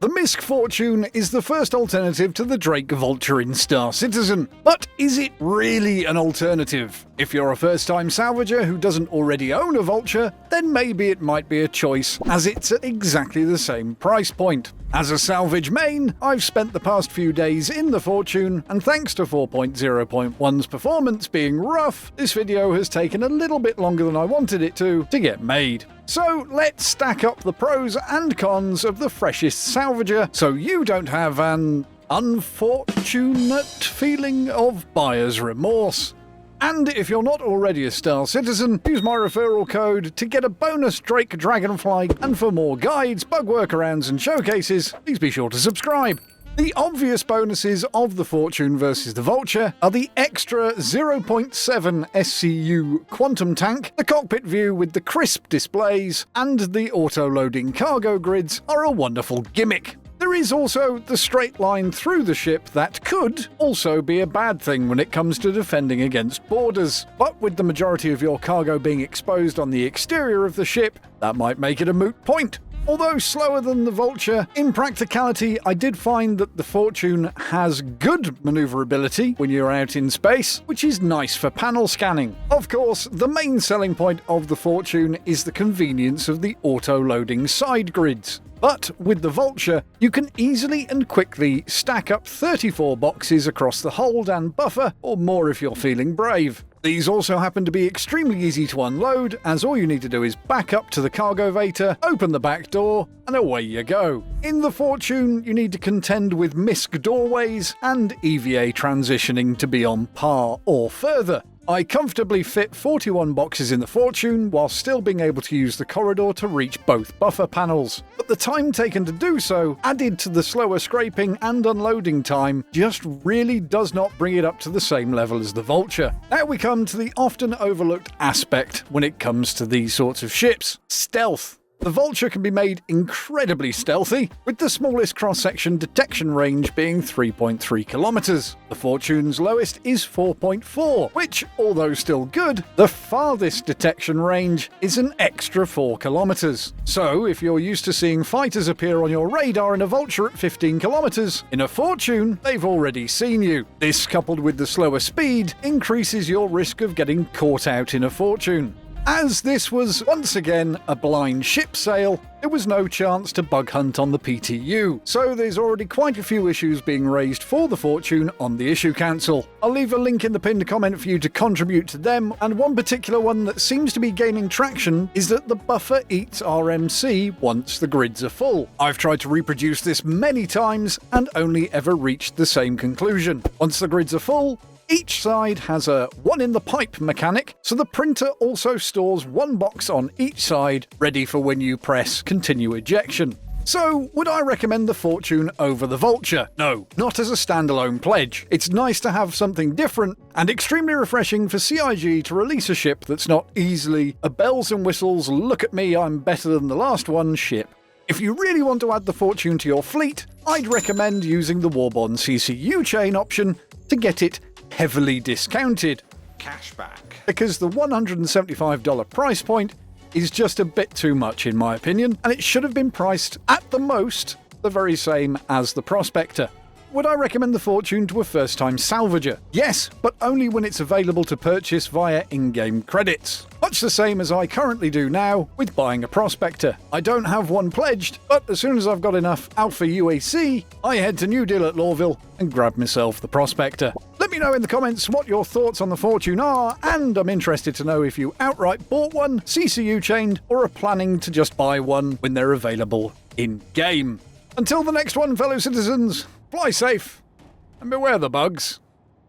The MISC Fortune is the first alternative to the Drake Vulture in Star Citizen. But is it really an alternative? If you're a first-time salvager who doesn't already own a Vulture, then maybe it might be a choice, as it's at exactly the same price point. As a salvage main, I've spent the past few days in the Fortune, and thanks to 4.0.1's performance being rough, this video has taken a little bit longer than I wanted it to get made. So let's stack up the pros and cons of the freshest salvager so you don't have an unfortunate feeling of buyer's remorse. And if you're not already a Star Citizen, use my referral code to get a bonus Drake Dragonfly, and for more guides, bug workarounds and showcases, please be sure to subscribe. The obvious bonuses of the Fortune versus the Vulture are the extra 0.7 SCU quantum tank, the cockpit view with the crisp displays, and the auto-loading cargo grids are a wonderful gimmick. There is also the straight line through the ship that could also be a bad thing when it comes to defending against boarders. But with the majority of your cargo being exposed on the exterior of the ship, that might make it a moot point. Although slower than the Vulture, in practicality I did find that the Fortune has good maneuverability when you're out in space, which is nice for panel scanning. Of course, the main selling point of the Fortune is the convenience of the auto-loading side grids. But with the Vulture, you can easily and quickly stack up 34 boxes across the hold and buffer, or more if you're feeling brave. These also happen to be extremely easy to unload, as all you need to do is back up to the cargovator, open the back door, and away you go. In the Fortune, you need to contend with MISC doorways and EVA transitioning to be on par or further. I comfortably fit 41 boxes in the Fortune while still being able to use the corridor to reach both buffer panels. But the time taken to do so, added to the slower scraping and unloading time, just really does not bring it up to the same level as the Vulture. Now we come to the often overlooked aspect when it comes to these sorts of ships: stealth. The Vulture can be made incredibly stealthy, with the smallest cross-section detection range being 3.3 kilometers. The Fortune's lowest is 4.4, which, although still good, the farthest detection range is an extra 4 kilometers. So, if you're used to seeing fighters appear on your radar in a Vulture at 15 kilometers, in a Fortune, they've already seen you. This, coupled with the slower speed, increases your risk of getting caught out in a Fortune. As this was once again a blind ship sale, there was no chance to bug hunt on the PTU, so there's already quite a few issues being raised for the Fortune on the issue council. I'll leave a link in the pinned comment for you to contribute to them, and one particular one that seems to be gaining traction is that the buffer eats RMC once the grids are full. I've tried to reproduce this many times and only ever reached the same conclusion. Once the grids are full, each side has a one-in-the-pipe mechanic, so the printer also stores one box on each side, ready for when you press continue ejection. So, would I recommend the Fortune over the Vulture? No, not as a standalone pledge. It's nice to have something different, and extremely refreshing for CIG to release a ship that's not easily a bells and whistles, look at me, I'm better than the last one ship. If you really want to add the Fortune to your fleet, I'd recommend using the Warbond CCU chain option to get it heavily discounted. Cashback. Because the $175 price point is just a bit too much in my opinion, and it should have been priced at the most the very same as the Prospector. Would I recommend the Fortune to a first-time salvager? Yes, but only when it's available to purchase via in-game credits. Much the same as I currently do now with buying a Prospector. I don't have one pledged, but as soon as I've got enough Alpha UAC, I head to New Deal at Lawville and grab myself the Prospector. Let me know in the comments what your thoughts on the Fortune are, and I'm interested to know if you outright bought one, CCU chained, or are planning to just buy one when they're available in-game. Until the next one, fellow citizens, fly safe and beware the bugs.